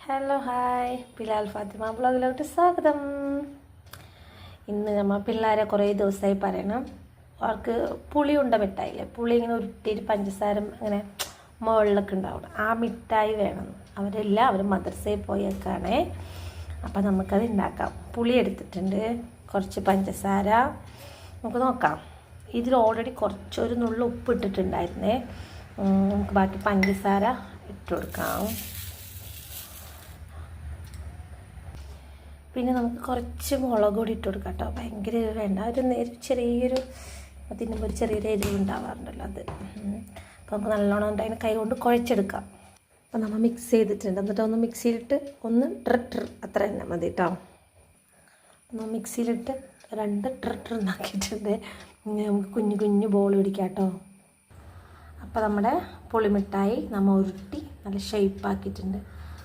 Hello hi Bilal Fathima ബ്ലോഗിലോട്ട് സ്വാഗതം. ഇന്ന് നമ്മൾ പിള്ളേരെ കുറേ ദിവസമായി പറയണം, അവർക്ക് പുളി ഉണ്ട മിഠായില്ലേ, പുളി ഇങ്ങനെ ഉരുട്ടിയിട്ട് പഞ്ചസാര അങ്ങനെ മുകളിലൊക്കെ ഉണ്ടാവണം, ആ മിഠായി വേണം. അവർ മദ്രസയിൽ പോയേക്കാണേ. അപ്പം നമുക്കത് ഉണ്ടാക്കാം. പുളി എടുത്തിട്ടുണ്ട്, കുറച്ച് പഞ്ചസാര, നമുക്ക് നോക്കാം. ഇതിൽ ഓൾറെഡി കുറച്ചൊരു നുള്ളു ഉപ്പ് ഇട്ടിട്ടുണ്ടായിരുന്നേ. നമുക്ക് ബാക്കി പഞ്ചസാര ഇട്ട് കൊടുക്കാം. പിന്നെ നമുക്ക് കുറച്ച് മുളക് പൊടി ഇട്ട് കൊടുക്കാം കേട്ടോ. ഭയങ്കര വേണ്ട, ചെറിയൊരു തിന്നുമ്പോൾ ഒരു ചെറിയൊരു എരിവ് ഉണ്ടാവാറുണ്ടല്ലോ അത്. അപ്പോൾ നമുക്ക് നല്ലോണം അതിനെ കൈ കൊണ്ട് കുഴച്ചെടുക്കാം. അപ്പോൾ നമ്മൾ മിക്സ് ചെയ്തിട്ടുണ്ട്. എന്നിട്ട് ഒന്ന് മിക്സിയിലിട്ട് ഒന്ന് ട്രിട്ടർ അത്ര തന്നെ മതി കേട്ടോ. ഒന്ന് മിക്സിയിലിട്ട് 2 ട്രിട്ടർ ഉണ്ടാക്കിയിട്ടുണ്ട്. നമുക്ക് കുഞ്ഞു കുഞ്ഞു ബോൾ പിടിക്കാം കേട്ടോ. അപ്പോൾ നമ്മുടെ പുളിമിഠായി നമ്മൾ ഉരുട്ടി നല്ല ഷേപ്പാക്കിയിട്ടുണ്ട്.